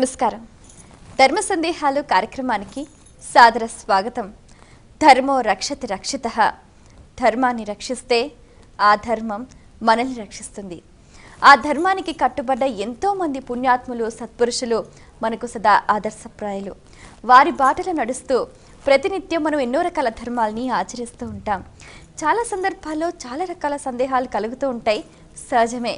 నమస్కారం. ధర్మ సందేహాలు కార్యక్రమానికి సాదర స్వాగతం. ధర్మో రక్షతి రక్షితః. ధర్మాన్ని రక్షిస్తే ఆ ధర్మం మనల్ని రక్షిస్తుంది. ఆ ధర్మానికి కట్టుబడ్డ ఎంతోమంది పుణ్యాత్ములు, సత్పురుషులు మనకు సదా ఆదర్శప్రాయాలు. వారి బాటలో నడుస్తూ ప్రతినిత్యం మనం ఎన్నో రకాల ధర్మాలని ఆచరిస్తూ ఉంటాం. చాలా సందర్భాల్లో చాలా రకాల సందేహాలు కలుగుతూ ఉంటాయి, సహజమే.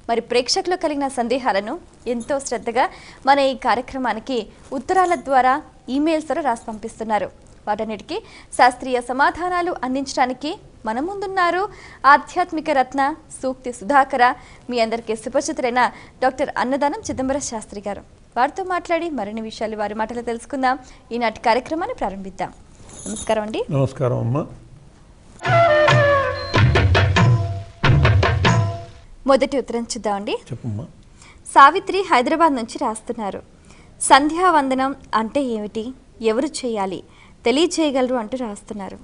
మరి ప్రేక్షకులు కలిగిన సందేహాలను ఎంతో శ్రద్ధగా మన ఈ కార్యక్రమానికి ఉత్తరాల ద్వారా, ఈమెయిల్స్ ద్వారా రాసి పంపిస్తున్నారు. వాటన్నిటికీ శాస్త్రీయ సమాధానాలు అందించడానికి మన ముందున్నారు ఆధ్యాత్మిక రత్న, సూక్తి సుధాకర, మీ అందరికీ సుపరిచితులైన డాక్టర్ అన్నదానం చిదంబర శాస్త్రి గారు. వారితో మాట్లాడి మరిన్ని విషయాలు వారి మాటలు తెలుసుకుందాం. ఈనాటి కార్యక్రమాన్ని ప్రారంభిద్దాం. నమస్కారం అండి. నమస్కారం అమ్మా. మొదటి ఉత్తరం చూద్దామండి. చెప్పమ్మా. సావిత్రి హైదరాబాద్ నుంచి రాస్తున్నారు. సంధ్యావందనం అంటే ఏమిటి, ఎవరు చేయాలి, తెలియచేయగలరు అంటూ రాస్తున్నారు.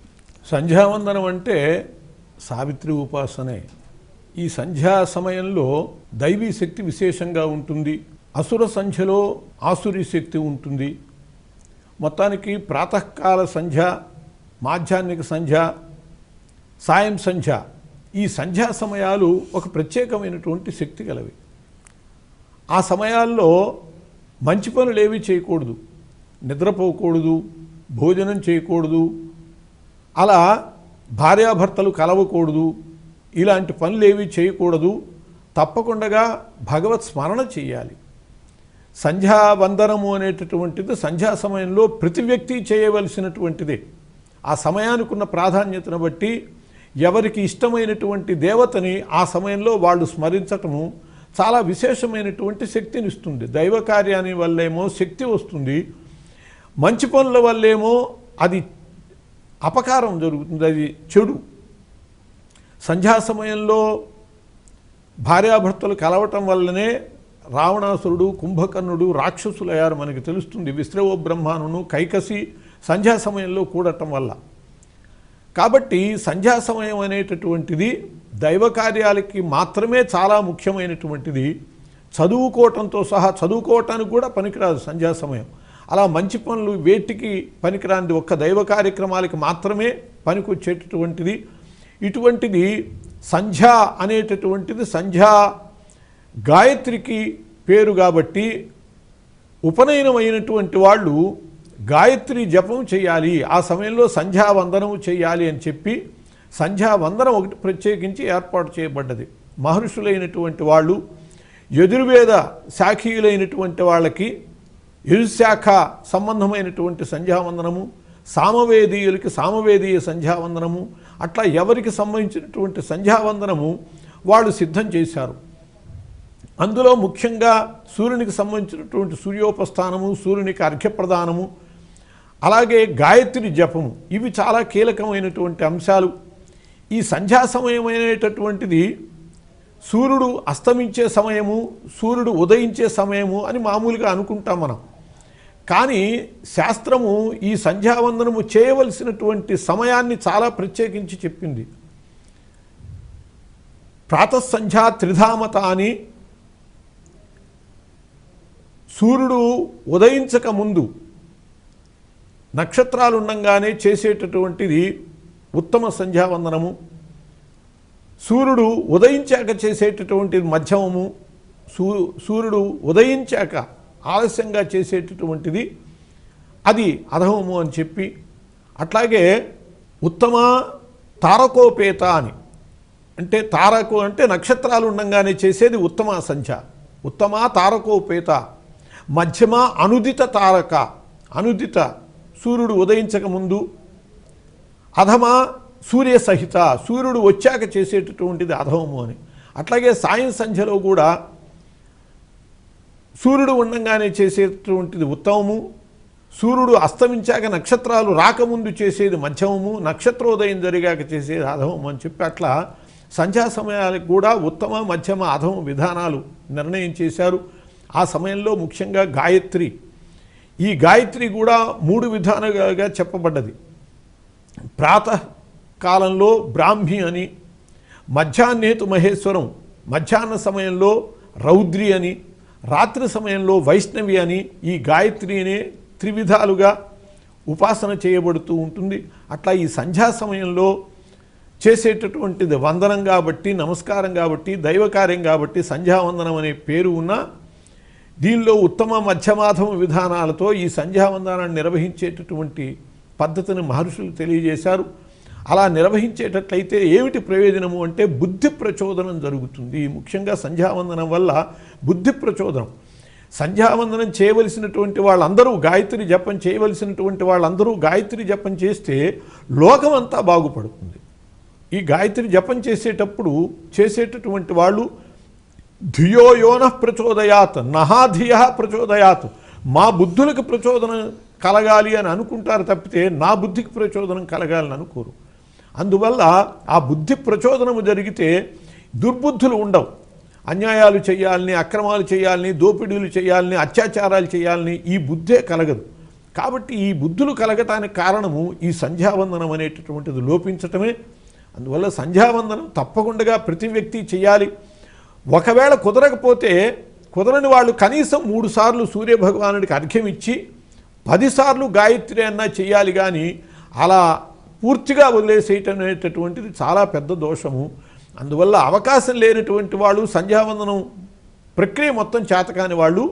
సంధ్యావందనం అంటే సావిత్రి ఉపాసనే. ఈ సంధ్యా సమయంలో దైవీ శక్తి విశేషంగా ఉంటుంది. అసుర సంధ్యలో ఆసురీ శక్తి ఉంటుంది. మొత్తానికి ప్రాతకాల సంధ్య, మాధ్యాహ్నిక సంధ్య, సాయం సంధ్య, ఈ సంధ్యా సమయాలు ఒక ప్రత్యేకమైనటువంటి శక్తి గలవి. ఆ సమయాల్లో మంచి పనులు ఏవి చేయకూడదు, నిద్రపోకూడదు, భోజనం చేయకూడదు, అలా భార్యాభర్తలు కలవకూడదు, ఇలాంటి పనులు ఏవి చేయకూడదు. తప్పకుండా భగవత్ స్మరణ చేయాలి. సంధ్యావందనము అనేటటువంటిది సంధ్యా సమయంలో ప్రతి వ్యక్తి చేయవలసినటువంటిదే. ఆ సమయానికి ఉన్న ప్రాధాన్యతను బట్టి ఎవరికి ఇష్టమైనటువంటి దేవతని ఆ సమయంలో వాళ్ళు స్మరించటము చాలా విశేషమైనటువంటి శక్తిని ఇస్తుంది. దైవ కార్యాన్ని వల్లేమో శక్తి వస్తుంది, మంచి పనుల వల్లేమో అది అపకారం జరుగుతుంది, అది చెడు. సంధ్యా సమయంలో భార్యాభర్తలు కలవటం వల్లనే రావణాసురుడు, కుంభకర్ణుడు రాక్షసులయ్యారు మనకి తెలుస్తుంది. విశ్రవ బ్రహ్మానును కైకసి సంధ్యా సమయంలో కూడటం వల్ల. కాబట్టి సంధ్యా సమయం అనేటటువంటిది దైవ కార్యాలకి మాత్రమే చాలా ముఖ్యమైనటువంటిది. చదువుకోవటంతో సహా, చదువుకోవటానికి కూడా పనికిరాదు సంధ్యా సమయం. అలా మంచి పనులు వేటికి పనికిరాంది, ఒక్క దైవ కార్యక్రమాలకి మాత్రమే పనికొచ్చేటటువంటిది. ఇటువంటిది సంధ్య అనేటటువంటిది సంధ్యా గాయత్రికి పేరు కాబట్టి ఉపనయనమైనటువంటి వాళ్ళు గాయత్రి జపం చేయాలి, ఆ సమయంలో సంధ్యావందనము చేయాలి అని చెప్పి సంధ్యావందనం ఒకటి ప్రత్యేకించి ఏర్పాటు చేయబడ్డది. మహర్షులైనటువంటి వాళ్ళు, యజుర్వేద శాఖీయులైనటువంటి వాళ్ళకి యజుశాఖ సంబంధమైనటువంటి సంధ్యావందనము, సామవేదీయులకి సామవేదీయ సంధ్యావందనము, అట్లా ఎవరికి సంబంధించినటువంటి సంధ్యావందనము వాళ్ళు సిద్ధం చేశారు. అందులో ముఖ్యంగా సూర్యునికి సంబంధించినటువంటి సూర్యోపస్థానము, సూర్యునికి అర్ఘ్యప్రదానము, అలాగే గాయత్రి జపము, ఇవి చాలా కీలకమైనటువంటి అంశాలు. ఈ సంధ్యా సమయం అనేటటువంటిది సూర్యుడు అస్తమించే సమయము, సూర్యుడు ఉదయించే సమయము అని మామూలుగా అనుకుంటాం మనం. కానీ శాస్త్రము ఈ సంధ్యావందనము చేయవలసినటువంటి సమయాన్ని చాలా ప్రత్యేకించి చెప్పింది. ప్రాతఃసంధ్యా త్రిధామత అని, సూర్యుడు ఉదయించక ముందు నక్షత్రాలు ఉండంగానే చేసేటటువంటిది ఉత్తమ సంధ్యావందనము. సూర్యుడు ఉదయించాక చేసేటటువంటిది మధ్యమము. సూర్యుడు ఉదయించాక ఆలస్యంగా చేసేటటువంటిది అది అధమము అని చెప్పి, అట్లాగే ఉత్తమ తారకోపేత అని, అంటే తారకు అంటే నక్షత్రాలు ఉండంగానే చేసేది ఉత్తమ సంధ్య. ఉత్తమ తారకోపేత, మధ్యమ అనుదిత తారక, అనుదిత సూర్యుడు ఉదయించక ముందు, అధమ సూర్య సహిత, సూర్యుడు వచ్చాక చేసేటటువంటిది అధమము అని. అట్లాగే సాయం సంధ్యలో కూడా సూర్యుడు ఉండంగానే చేసేటటువంటిది ఉత్తమము, సూర్యుడు అస్తమించాక నక్షత్రాలు రాకముందు చేసేది మధ్యమము, నక్షత్రోదయం జరిగాక చేసేది అధమము అని చెప్పి అట్లా సంధ్యా సమయాలకు కూడా ఉత్తమ, మధ్యమ, అధమ విధానాలు నిర్ణయం చేశారు. ఆ సమయంలో ముఖ్యంగా గాయత్రి, ఈ గాయత్రి కూడా 3 విధాలుగా చెప్పబడ్డది. ప్రాతకాలంలో బ్రాహ్మి అని, మధ్యాహ్నేతు మహేశ్వరం, మధ్యాహ్న సమయంలో రౌద్రి అని, రాత్రి సమయంలో వైష్ణవి అని ఈ గాయత్రినే త్రివిధాలుగా ఉపాసన చేయబడుతూ ఉంటుంది. అట్లా ఈ సంధ్యా సమయంలో చేసేటటువంటిది వందనం కాబట్టి, నమస్కారం కాబట్టి, దైవకార్యం కాబట్టి సంధ్యావందనం అనే పేరు ఉన్న దీనిలో ఉత్తమ మధ్యమాధమ విధానాలతో ఈ సంధ్యావందనాన్ని నిర్వహించేటటువంటి పద్ధతిని మహర్షులు తెలియజేశారు. అలా నిర్వహించేటట్లయితే ఏమిటి ప్రయోజనము అంటే బుద్ధి ప్రచోదనం జరుగుతుంది. ముఖ్యంగా సంధ్యావందనం వల్ల బుద్ధి ప్రచోదనం. సంధ్యావందనం చేయవలసినటువంటి వాళ్ళందరూ గాయత్రి జపం చేయవలసినటువంటి వాళ్ళందరూ గాయత్రి జపం చేస్తే లోకమంతా బాగుపడుతుంది. ఈ గాయత్రి జపం చేసేటటువంటి వాళ్ళు ధియో యోనః ప్రచోదయాత్ నహాధియ ప్రచోదయాత్, మా బుద్ధులకు ప్రచోదనం కలగాలి అని అనుకుంటారు తప్పితే నా బుద్ధికి ప్రచోదనం కలగాలని అనుకోరు. అందువల్ల ఆ బుద్ధి ప్రచోదనము జరిగితే దుర్బుద్ధులు ఉండవు. అన్యాయాలు చేయాలని, అక్రమాలు చేయాలని, దోపిడీలు చేయాలని, అత్యాచారాలు చేయాలని ఈ బుద్ధే కలగదు. కాబట్టి ఈ బుద్ధులు కలగటానికి కారణము ఈ సంధ్యావందనం అనేటటువంటిది లోపించటమే. అందువల్ల సంధ్యావందనం తప్పకుండా ప్రతి వ్యక్తి చేయాలి. ఒకవేళ కుదరని వాళ్ళు కనీసం 3 సార్లు సూర్యభగవానుడికి అర్ఘ్యం ఇచ్చి 10 సార్లు గాయత్రి అన్నా చేయాలి. కానీ అలా పూర్తిగా వదిలేసేయటం అనేటటువంటిది చాలా పెద్ద దోషము. అందువల్ల అవకాశం లేనటువంటి వాళ్ళు, సంధ్యావందనం ప్రక్రియ మొత్తం చేతకాని వాళ్ళు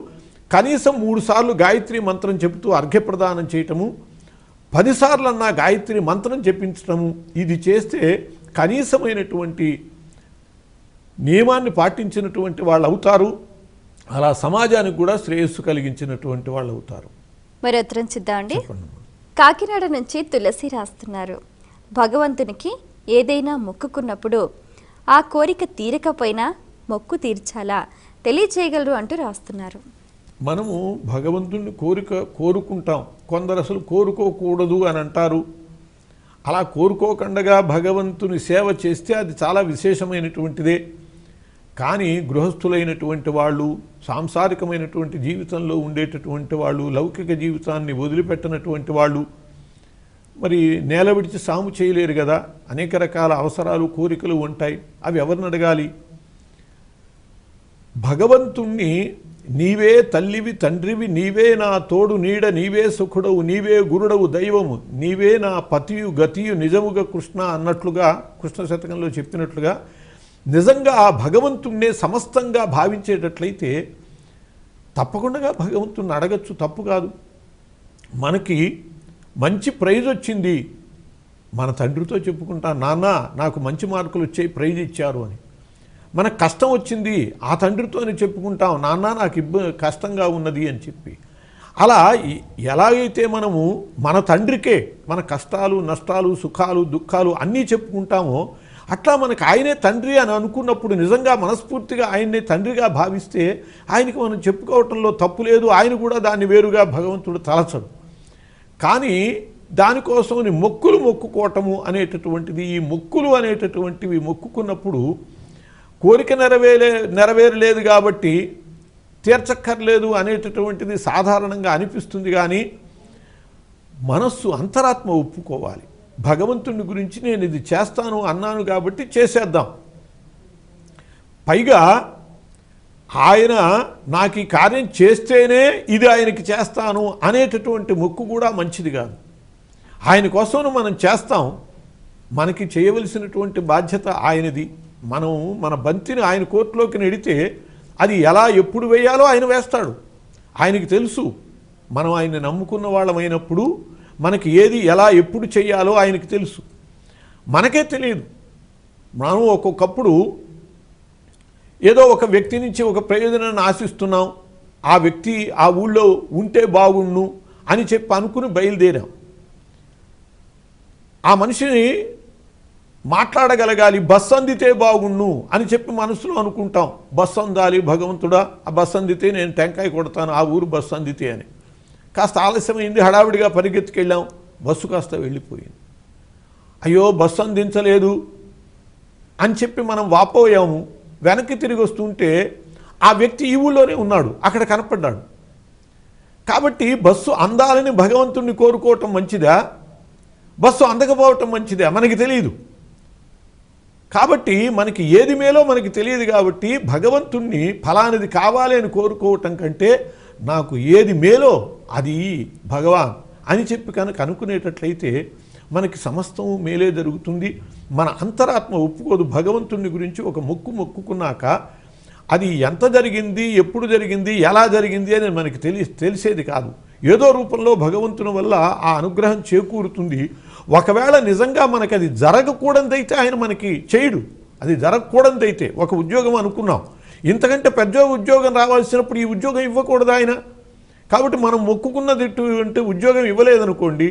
కనీసం 3 సార్లు గాయత్రి మంత్రం చెబుతూ అర్ఘ్యప్రదానం చేయటము, 10 సార్లన్నా గాయత్రి మంత్రం జపించటము, ఇది చేస్తే కనీసమైనటువంటి నియమాన్ని పాటించినటువంటి వాళ్ళు అవుతారు. అలా సమాజానికి కూడా శ్రేయస్సు కలిగించినటువంటి వాళ్ళు అవుతారు. మరి ఉత్తరం చూద్దామండి. కాకినాడ నుంచి తులసి రాస్తున్నారు. భగవంతునికి ఏదైనా మొక్కుకున్నప్పుడు ఆ కోరిక తీరకపోయినా మొక్కు తీర్చాలా తెలియచేయగలరు అంటూ రాస్తున్నారు. మనము భగవంతుని కోరుకుంటాం, కొందరు అసలు కోరుకోకూడదు అని అంటారు. అలా కోరుకోకుండా భగవంతుని సేవ చేస్తే అది చాలా విశేషమైనటువంటిదే. కానీ గృహస్థులైనటువంటి వాళ్ళు, సాంసారికమైనటువంటి జీవితంలో ఉండేటటువంటి వాళ్ళు, లౌకిక జీవితాన్ని వదిలిపెట్టినటువంటి వాళ్ళు మరి నేల విడిచి సాము చేయలేరు కదా. అనేక రకాల అవసరాలు, కోరికలు ఉంటాయి. అవి ఎవరిని అడగాలి? భగవంతుణ్ణి నీవే తల్లివి తండ్రివి, నీవే నా తోడు నీడ, నీవే సుఖుడవు, నీవే గురుడవు దైవము, నీవే నా పతియు గతియు నిజముగా కృష్ణ అన్నట్లుగా కృష్ణ శతకంలో చెప్పినట్లుగా నిజంగా ఆ భగవంతుణ్ణే సమస్తంగా భావించేటట్లయితే తప్పకుండా భగవంతుణ్ణి అడగచ్చు, తప్పు కాదు. మనకి మంచి ప్రైజ్ వచ్చింది, మన తండ్రితో చెప్పుకుంటా, నాన్న నాకు మంచి మార్కులు వచ్చాయి, ప్రైజ్ ఇచ్చారు అని. మనకు కష్టం వచ్చింది, ఆ తండ్రితోనే చెప్పుకుంటాం, నాన్న నాకు కష్టంగా ఉన్నది అని చెప్పి. అలా ఎలాగైతే మనము మన తండ్రికే మన కష్టాలు, నష్టాలు, సుఖాలు, దుఃఖాలు అన్నీ చెప్పుకుంటామో అట్లా మనకు ఆయనే తండ్రి అని అనుకున్నప్పుడు నిజంగా మనస్ఫూర్తిగా ఆయన్నే తండ్రిగా భావిస్తే ఆయనకి మనం చెప్పుకోవటంలో తప్పు లేదు. ఆయన కూడా దాన్ని వేరుగా భగవంతుడు తలచడు. కానీ దానికోసం మొక్కులు మొక్కుకోవటము అనేటటువంటిది, ఈ మొక్కులు అనేటటువంటివి మొక్కుకున్నప్పుడు కోరిక నెరవేరలేదు కాబట్టి తీర్చక్కర్లేదు అనేటటువంటిది సాధారణంగా అనిపిస్తుంది. కానీ మనస్సు అంతరాత్మ ఒప్పుకోవాలి. భగవంతుని గురించి నేను ఇది చేస్తాను అన్నాను కాబట్టి చేసేద్దాం. పైగా ఆయన నాకు ఈ కార్యం చేస్తేనే ఇది ఆయనకి చేస్తాను అనేటటువంటి మొక్కు కూడా మంచిది కాదు. ఆయన కోసం మనం చేస్తాం, మనకి చేయవలసినటువంటి బాధ్యత ఆయనది. మనం మన బంతిని ఆయన కోర్టులోకి నెడితే అది ఎలా ఎప్పుడు వేయాలో ఆయన వేస్తాడు. ఆయనకి తెలుసు. మనం ఆయన్ని నమ్ముకున్న వాళ్ళమైనప్పుడు మనకి ఏది ఎలా ఎప్పుడు చేయాలో ఆయనకి తెలుసు, మనకే తెలియదు. మనం ఒక్కొక్కప్పుడు ఏదో ఒక వ్యక్తి నుంచి ఒక ప్రయోజనాన్ని ఆశిస్తున్నాం, ఆ వ్యక్తి ఆ ఊళ్ళో ఉంటే బాగుండు అని చెప్పి అనుకుని బయలుదేరాం. ఆ మనిషిని మాట్లాడగలగాలి, బస్సు అందితే బాగుండు అని చెప్పి మనసులో అనుకుంటాం. బస్సు అందాలి భగవంతుడా, ఆ బస్సు అందితే నేను టెంకాయ కొడతాను, ఆ ఊరు బస్సు అందితే అని. కాస్త ఆలస్యమైంది, హడావిడిగా పరిగెత్తుకెళ్ళాం, బస్సు కాస్త వెళ్ళిపోయింది. అయ్యో బస్సు అందించలేదు అని చెప్పి మనం వాపోయాము. వెనక్కి తిరిగి వస్తుంటే ఆ వ్యక్తి ఈ ఊళ్ళోనే ఉన్నాడు, అక్కడ కనపడ్డాడు. కాబట్టి బస్సు అందాలని భగవంతుణ్ణి కోరుకోవటం మంచిదా, బస్సు అందకపోవటం మంచిదా మనకి తెలియదు. కాబట్టి మనకి ఏది మేలో మనకి తెలియదు కాబట్టి భగవంతుణ్ణి ఫలానిది కావాలి అని కోరుకోవటం కంటే నాకు ఏది మేలో అది భగవాన్ అని చెప్పి కనుక అనుకునేటట్లయితే మనకి సమస్తము మేలే జరుగుతుంది. మన అంతరాత్మ ఒప్పుకోదు. భగవంతుని గురించి ఒక మొక్కుకున్నాక అది ఎంత జరిగింది, ఎప్పుడు జరిగింది, ఎలా జరిగింది అని మనకి తెలిసేది కాదు. ఏదో రూపంలో భగవంతుని వల్ల ఆ అనుగ్రహం చేకూరుతుంది. ఒకవేళ నిజంగా మనకి అది జరగకూడదైతే ఆయన మనకి చేయడు. అది జరగకూడదైతే ఒక ఉద్యోగం అనుకున్నాం, ఇంతకంటే పెద్ద ఉద్యోగం రావాల్సినప్పుడు ఈ ఉద్యోగం ఇవ్వకూడదు ఆయన. కాబట్టి మనం మొక్కుకున్నది అంటే ఉద్యోగం ఇవ్వలేదనుకోండి,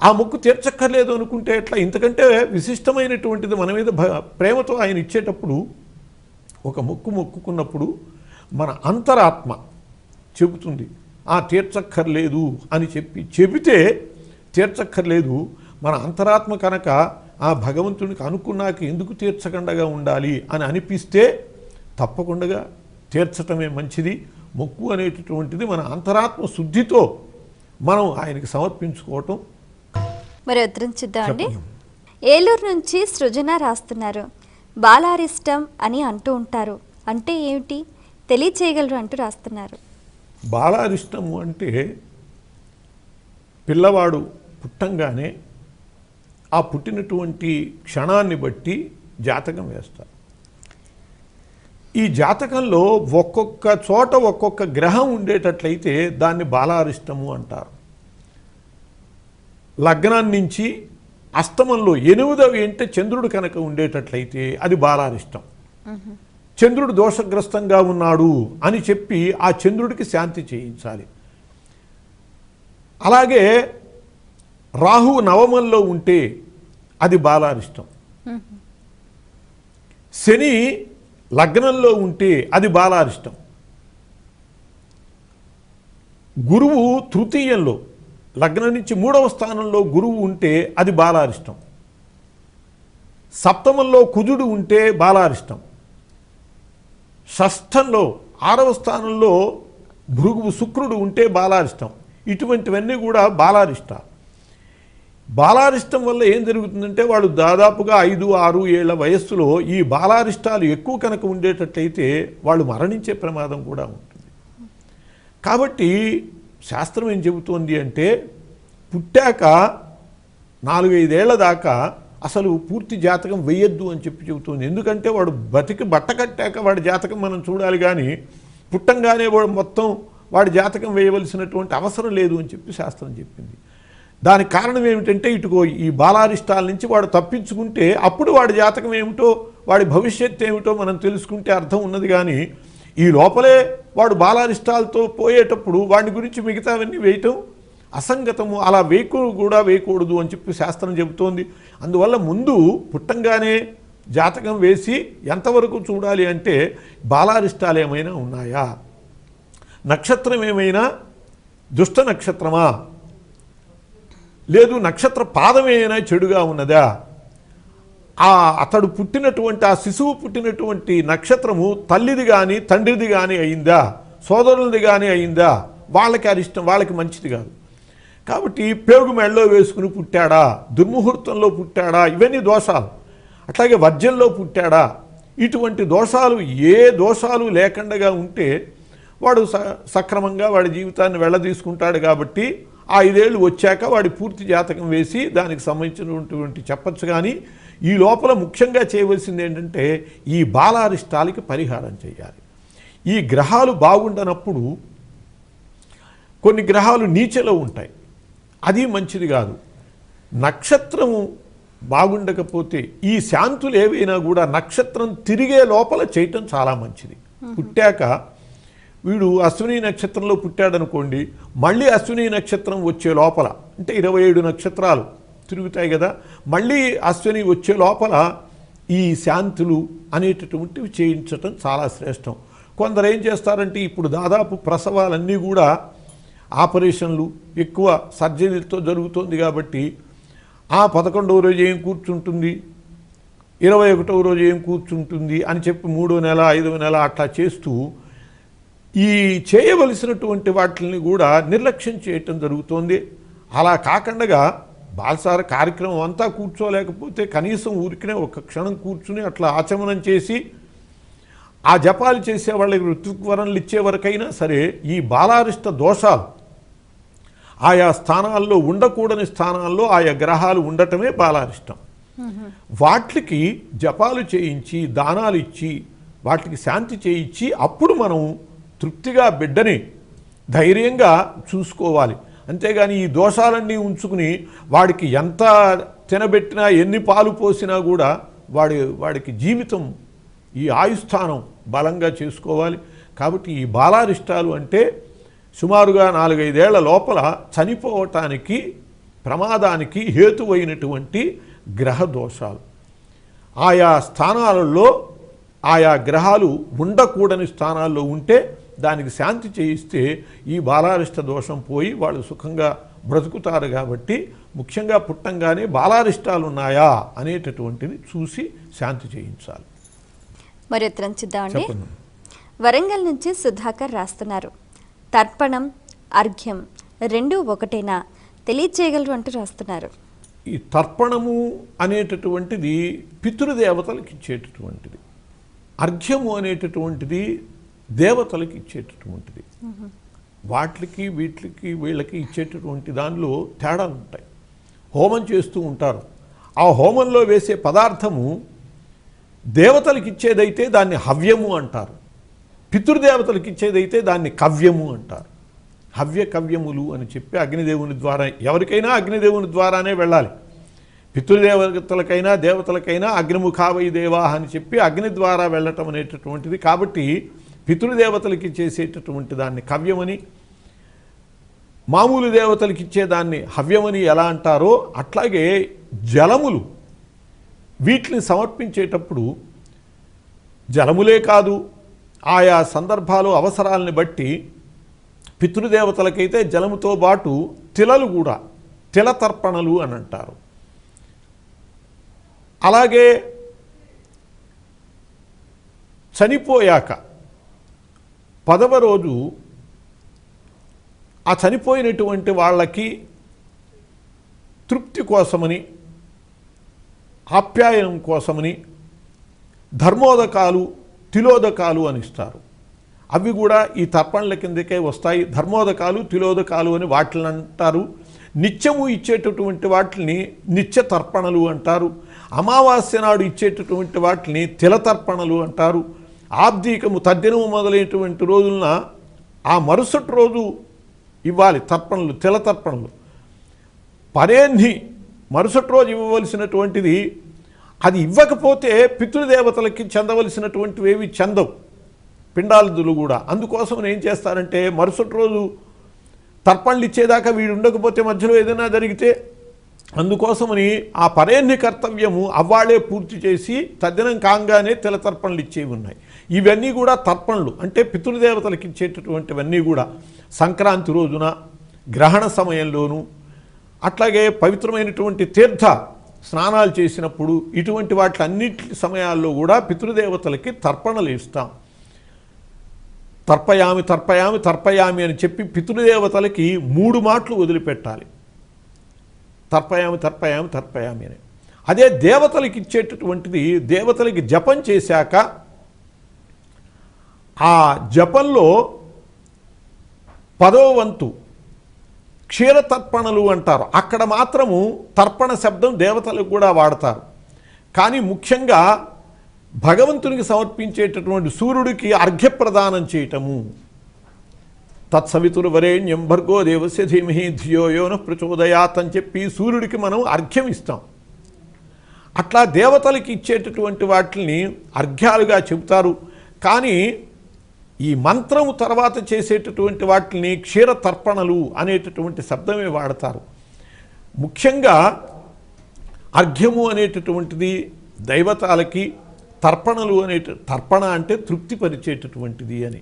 ఆ మొక్కు తీర్చక్కర్లేదు అనుకుంటే ఎట్లా? ఇంతకంటే విశిష్టమైనటువంటిది మన మీద ప్రేమతో ఆయన ఇచ్చేటప్పుడు ఒక మొక్కుకున్నప్పుడు మన అంతరాత్మ చెబుతుంది తీర్చక్కర్లేదు అని చెబితే తీర్చక్కర్లేదు. మన అంతరాత్మ కనుక ఆ భగవంతునికి అనుకున్నాక ఎందుకు తీర్చకుండా ఉండాలి అని అనిపిస్తే తప్పకుండా తీర్చటమే మంచిది. మొక్కు అనేటటువంటిది మన అంతరాత్మ శుద్ధితో మనం ఆయనకి సమర్పించుకోవటం. మరి ఉద్ధరించిద్దామండి. ఏలూరు నుంచి సృజన రాస్తున్నారు, బాలారిష్టం అని అంటూ ఉంటారు, అంటే ఏమిటి తెలియచేయగలరు అంటూ రాస్తున్నారు. బాలారిష్టము అంటే పిల్లవాడు పుట్టంగానే ఆ పుట్టినటువంటి క్షణాన్ని బట్టి జాతకం వేస్తారు. ఈ జాతకంలో ఒక్కొక్క చోట ఒక్కొక్క గ్రహం ఉండేటట్లయితే దాన్ని బాలారిష్టము అంటారు. లగ్నం నుంచి అస్తమంలో 8వ ఇంట చంద్రుడు కనుక ఉండేటట్లయితే అది బాలారిష్టం. చంద్రుడు దోషగ్రస్తంగా ఉన్నాడు అని చెప్పి ఆ చంద్రుడికి శాంతి చేయించాలి. అలాగే రాహువు నవమంలో ఉంటే అది బాలారిష్టం. శని లగ్నంలో ఉంటే అది బాలారిష్టం. గురువు తృతీయంలో లగ్నం నుంచి 3వ స్థానంలో గురువు ఉంటే అది బాలారిష్టం. సప్తమంలో కుజుడు ఉంటే బాలారిష్టం. షష్ఠంలో 6వ స్థానంలో భృగువు శుక్రుడు ఉంటే బాలారిష్టం. ఇటువంటివన్నీ కూడా బాలారిష్టాలు. బాలారిష్టం వల్ల ఏం జరుగుతుందంటే వాళ్ళు దాదాపుగా 5, 6 ఏళ్ల వయస్సులో ఈ బాలారిష్టాలు ఎక్కువ కనుక ఉండేటట్లయితే వాళ్ళు మరణించే ప్రమాదం కూడా ఉంటుంది. కాబట్టి శాస్త్రం ఏం చెబుతోంది అంటే పుట్టాక 4-5 ఏళ్ల దాకా అసలు పూర్తి జాతకం వేయొద్దు అని చెబుతోంది. ఎందుకంటే వాడు బట్ట కట్టాక వాడి జాతకం మనం చూడాలి, కానీ పుట్టంగానే వాడు మొత్తం వాడి జాతకం వేయవలసినటువంటి అవసరం లేదు అని చెప్పి శాస్త్రం చెప్పింది. దానికి కారణం ఏమిటంటే ఇటుకో ఈ బాలారిష్టాల నుంచి వాడు తప్పించుకుంటే అప్పుడు వాడి జాతకం ఏమిటో వాడి భవిష్యత్తు ఏమిటో మనం తెలుసుకుంటే అర్థం ఉన్నది. కానీ ఈ లోపలే వాడు బాలారిష్టాలతో పోయేటప్పుడు వాడి గురించి మిగతావన్నీ వేయటం అసంగతము. అలా వేయకూడదు అని చెప్పి శాస్త్రం చెబుతోంది. అందువల్ల ముందు పుట్టంగానే జాతకం వేసి ఎంతవరకు చూడాలి అంటే బాలారిష్టాలు ఏమైనా ఉన్నాయా, నక్షత్రం ఏమైనా దుష్ట నక్షత్రమా, లేదు నక్షత్ర పాదం ఏమైనా చెడుగా ఉన్నదా, అతడు పుట్టినటువంటి ఆ శిశువు పుట్టినటువంటి నక్షత్రము తల్లిది కానీ తండ్రిది కానీ అయిందా, సోదరులది కానీ అయిందా, వాళ్ళకి అరిష్టం, వాళ్ళకి మంచిది కాదు. కాబట్టి పేగు మెడలో వేసుకుని పుట్టాడా, దుర్ముహూర్తంలో పుట్టాడా, ఇవన్నీ దోషాలు. అట్లాగే వర్జ్యంలో పుట్టాడా, ఇటువంటి దోషాలు ఏ దోషాలు లేకుండా ఉంటే వాడు సక్రమంగా వాడి జీవితాన్ని వెళ్ళదీసుకుంటాడు. కాబట్టి ఆ 5 ఏళ్ళు వచ్చాక వాడి పూర్తి జాతకం వేసి దానికి సంబంధించినటువంటి చెప్పచ్చు. కానీ ఈ లోపల ముఖ్యంగా చేయవలసింది ఏంటంటే ఈ బాలారిష్టాలకి పరిహారం చేయాలి. ఈ గ్రహాలు బాగుండనప్పుడు కొన్ని గ్రహాలు నీచలో ఉంటాయి, అది మంచిది కాదు. నక్షత్రము బాగుండకపోతే ఈ శాంతులు ఏవైనా కూడా నక్షత్రం తిరిగే లోపల చేయటం చాలా మంచిది. పుట్టాక వీడు అశ్విని నక్షత్రంలో పుట్టాడనుకోండి, మళ్ళీ అశ్విని నక్షత్రం వచ్చే లోపల అంటే 27 నక్షత్రాలు తిరుగుతాయి కదా, మళ్ళీ అశ్విని వచ్చే లోపల ఈ శాంతులు అనేటటువంటివి చేయించటం చాలా శ్రేష్టం. కొందరు ఏం చేస్తారంటే ఇప్పుడు దాదాపు ప్రసవాలన్నీ కూడా ఆపరేషన్లు ఎక్కువ సర్జరీలతో జరుగుతుంది కాబట్టి ఆ 11వ రోజు ఏం కూర్చుంటుంది, 21వ రోజు ఏం కూర్చుంటుంది అని చెప్పి 3వ నెల 5వ నెల అట్లా చేస్తూ ఈ చేయవలసినటువంటి వాటిని కూడా నిర్లక్ష్యం చేయటం జరుగుతోంది. అలా కాకుండా బాలసార కార్యక్రమం అంతా కూర్చోలేకపోతే కనీసం ఊరికినే ఒక క్షణం కూర్చుని అట్లా ఆచమనం చేసి ఆ జపాలు చేసే వాళ్ళకి ఋతువరణలు ఇచ్చే వరకైనా సరే ఈ బాలారిష్ట దోషాలు ఆయా స్థానాల్లో ఉండకూడని స్థానాల్లో ఆయా గ్రహాలు ఉండటమే బాలారిష్టం. వాటికి జపాలు చేయించి దానాలు ఇచ్చి వాటికి శాంతి చేయించి అప్పుడు మనం తృప్తిగా బిడ్డని ధైర్యంగా చూసుకోవాలి. అంతేగాని ఈ దోషాలన్నీ ఉంచుకుని వాడికి ఎంత తినబెట్టినా ఎన్ని పాలు పోసినా కూడా వాడికి జీవితం ఈ ఆయుస్థానం బలంగా చేసుకోవాలి. కాబట్టి ఈ బాలారిష్టాలు అంటే సుమారుగా 4-5 ఏళ్ల లోపల చనిపోవటానికి ప్రమాదానికి హేతువైనటువంటి గ్రహ దోషాలు. ఆయా స్థానాలలో ఆయా గ్రహాలు ఉండకూడని స్థానాల్లో ఉంటే దానికి శాంతి చేయిస్తే ఈ బాలారిష్ట దోషం పోయి వాళ్ళు సుఖంగా బ్రతుకుతారు. కాబట్టి ముఖ్యంగా పుట్టంగానే బాలారిష్టాలు ఉన్నాయా అనేటటువంటిది చూసి శాంతి చేయించాలి. మరి ఉత్తరం చూద్దామండి. వరంగల్ నుంచి సుధాకర్ రాస్తున్నారు, తర్పణం అర్ఘ్యం రెండు ఒకటేనా తెలియచేయగలరు అంటూ రాస్తున్నారు. ఈ తర్పణము అనేటటువంటిది పితృదేవతలకు ఇచ్చేటటువంటిది, అర్ఘ్యము అనేటటువంటిది దేవతలకు ఇచ్చేటటువంటిది. వాటికి వీళ్ళకి ఇచ్చేటటువంటి దానిలో తేడాలు ఉంటాయి. హోమం చేస్తూ ఉంటారు. ఆ హోమంలో వేసే పదార్థము దేవతలకు ఇచ్చేదైతే దాన్ని హవ్యము అంటారు, పితృదేవతలకు ఇచ్చేదైతే దాన్ని కవ్యము అంటారు. హవ్య కవ్యములు అని చెప్పి అగ్నిదేవుని ద్వారా ఎవరికైనా అగ్నిదేవుని ద్వారానే వెళ్ళాలి. పితృదేవతలకైనా దేవతలకైనా అగ్నిముఖావై దేవా అని చెప్పి అగ్ని ద్వారా వెళ్ళటం అనేటటువంటిది. కాబట్టి పితృదేవతలకి చేసేటటువంటి దాన్ని కవ్యమని, మామూలు దేవతలకి ఇచ్చేదాన్ని హవ్యమని ఎలా అంటారో అట్లాగే జలములు వీటిని సమర్పించేటప్పుడు జలములే కాదు, ఆయా సందర్భాలు అవసరాలని బట్టి పితృదేవతలకైతే జలముతో పాటు తిలలు కూడా తిలతర్పణలు అని అంటారు. అలాగే చనిపోయాక 10వ రోజు ఆ చనిపోయినటువంటి వాళ్ళకి తృప్తి కోసమని, ఆప్యాయనం కోసమని ధర్మోదకాలు తిలోదకాలు అని ఇస్తారు. అవి కూడా ఈ తర్పణల కిందకే వస్తాయి. ధర్మోదకాలు తిలోదకాలు అని వాటిని అంటారు. నిత్యము ఇచ్చేటటువంటి వాటిని నిత్య తర్పణలు అంటారు. అమావాస్య నాడు ఇచ్చేటటువంటి వాటిని తిలతర్పణలు అంటారు. ఆబ్దీకము తద్దినము మొదలైనటువంటి రోజులన ఆ మరుసటి రోజు ఇవ్వాలి తర్పణలు, తిలతర్పణలు. పరేన్ని మరుసటి రోజు ఇవ్వవలసినటువంటిది అది ఇవ్వకపోతే పితృదేవతలకి చెందవలసినటువంటివి ఏవి చెందవు పిండాలుదులు కూడా. అందుకోసం ఏం చేస్తారంటే మరుసటి రోజు తర్పణలు ఇచ్చేదాకా వీడు ఉండకపోతే మధ్యలో ఏదైనా జరిగితే అందుకోసమని ఆ పరేన్ని కర్తవ్యము అవ్వాళ్లే పూర్తి చేసి తద్దినం కాంగానే తిలతర్పణలు ఇచ్చేవి ఉన్నాయి. ఇవన్నీ కూడా తర్పణలు అంటే పితృదేవతలకు ఇచ్చేటటువంటివన్నీ కూడా సంక్రాంతి రోజున, గ్రహణ సమయంలోనూ, అట్లాగే పవిత్రమైనటువంటి తీర్థ స్నానాలు చేసినప్పుడు ఇటువంటి వాటిలన్నిటి సమయాల్లో కూడా పితృదేవతలకి తర్పణలు ఇస్తాం. తర్పయామి తర్పయామి తర్పయామి అని చెప్పి పితృదేవతలకి 3 మాటలు వదిలిపెట్టాలి. తర్పయామి తర్పయామి తర్పయామి అని. అదే దేవతలకి ఇచ్చేటటువంటిది దేవతలకి జపం చేశాక ఆ జపంలో 10వ వంతు క్షీరతర్పణలు అంటారు. అక్కడ మాత్రము తర్పణ శబ్దం దేవతలకు కూడా వాడతారు. కానీ ముఖ్యంగా భగవంతునికి సమర్పించేటటువంటి సూర్యుడికి అర్ఘ్యప్రదానం చేయటము. తత్సవితుర్వరేణ్యం భర్గో దేవస్య ధీమహి ధియో యో నః ప్రచోదయాత్ అని చెప్పి సూర్యుడికి మనం అర్ఘ్యం ఇస్తాం. అట్లా దేవతలకి ఇచ్చేటటువంటి వాటిని అర్ఘ్యాలుగా చెబుతారు. కానీ ఈ మంత్రము తర్వాత చేసేటటువంటి వాటిని క్షీరతర్పణలు అనేటటువంటి శబ్దమే వాడతారు. ముఖ్యంగా అర్ఘ్యము అనేటటువంటిది దైవతాలకి, తర్పణలు తర్పణ అంటే తృప్తిపరిచేటటువంటిది అని.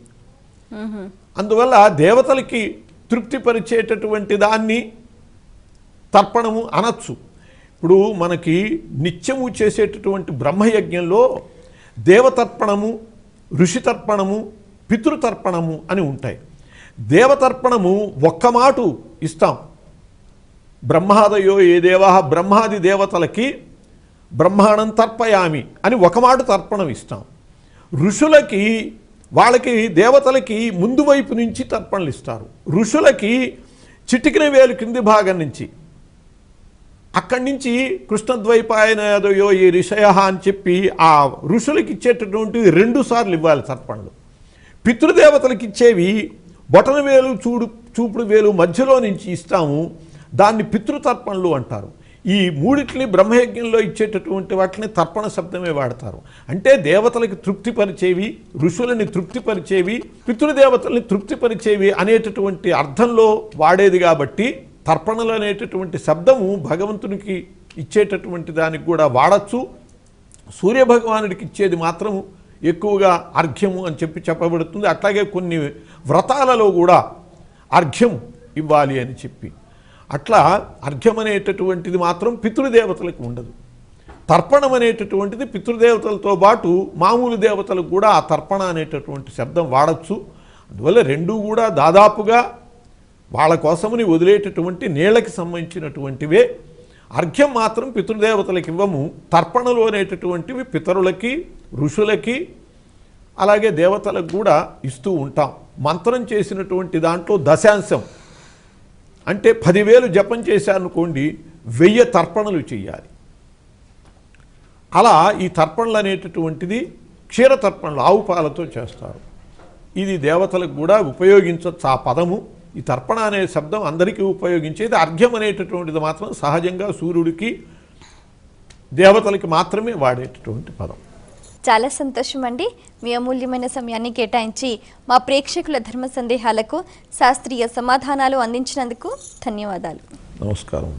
అందువల్ల దేవతలకి తృప్తిపరిచేటటువంటి దాన్ని తర్పణము అనొచ్చు. ఇప్పుడు మనకి నిత్యము చేసేటటువంటి బ్రహ్మయజ్ఞంలో దేవతర్పణము, ఋషితర్పణము, పితృతర్పణము అని ఉంటాయి. దేవతర్పణము ఒక్క మాటు ఇస్తాం, బ్రహ్మాదయో ఏ దేవా, బ్రహ్మాది దేవతలకి బ్రహ్మాణం తర్పయామి అని ఒక మాట తర్పణం ఇస్తాం. ఋషులకి వాళ్ళకి దేవతలకి ముందు వైపు నుంచి తర్పణలు ఇస్తారు. ఋషులకి చిటికిన వేలు కింది భాగం నుంచి, అక్కడి నుంచి కృష్ణద్వైపాయనదయో ఈ ఋషయ అని చెప్పి ఆ ఋషులకి ఇచ్చేటటువంటివి 2 సార్లు ఇవ్వాలి తర్పణలు. పితృదేవతలకు ఇచ్చేవి బొటన వేలు చూపుడు వేలు మధ్యలో నుంచి ఇస్తాము, దాన్ని పితృతర్పణలు అంటారు. ఈ మూడిటిని బ్రహ్మయజ్ఞంలో ఇచ్చేటటువంటి వాటిని తర్పణ శబ్దమే వాడతారు. అంటే దేవతలకి తృప్తిపరిచేవి, ఋషులని తృప్తిపరిచేవి, పితృదేవతల్ని తృప్తిపరిచేవి అనేటటువంటి అర్థంలో వాడేది. కాబట్టి తర్పణలు అనేటటువంటి శబ్దము భగవంతునికి ఇచ్చేటటువంటి దానికి కూడా వాడచ్చు. సూర్యభగవానుడికి ఇచ్చేది మాత్రము ఎక్కువగా అర్ఘ్యము అని చెప్పబడుతుంది. అట్లాగే కొన్ని వ్రతాలలో కూడా అర్ఘ్యం ఇవ్వాలి అని చెప్పి, అట్లా అర్ఘ్యం అనేటటువంటిది మాత్రం పితృదేవతలకు ఉండదు. తర్పణం అనేటటువంటిది పితృదేవతలతో పాటు మామూలు దేవతలకు కూడా ఆ తర్పణ అనేటటువంటి శబ్దం వాడచ్చు. అందువల్ల 2 కూడా దాదాపుగా వాళ్ళ కోసమని వదిలేటటువంటి నీళ్ళకి సంబంధించినటువంటివే. అర్ఘ్యం మాత్రం పితృదేవతలకు ఇవ్వము. తర్పణలు అనేటటువంటివి పితరులకి, ఋషులకి, అలాగే దేవతలకు కూడా ఇస్తూ ఉంటాం. మంత్రం చేసినటువంటి దాంట్లో దశాంశం అంటే 10,000 జపం చేశారనుకోండి, 1000 తర్పణలు చేయాలి. అలా ఈ తర్పణలు అనేటటువంటిది క్షీరతర్పణలు ఆవు పాలతో చేస్తారు. ఇది దేవతలకు కూడా ఉపయోగించవచ్చు ఆ పదము. ఈ తర్పణ అనే శబ్దం అందరికీ ఉపయోగించేది. అర్ఘ్యం అనేటటువంటిది మాత్రం సహజంగా సూర్యుడికి, దేవతలకి మాత్రమే వాడేటటువంటి పదం. చాలా సంతోషం అండి. మీ అమూల్యమైన సమయాన్ని కేటాయించి మా ప్రేక్షకుల ధర్మ సందేహాలకు శాస్త్రీయ సమాధానాలు అందించినందుకు ధన్యవాదాలు. నమస్కారం.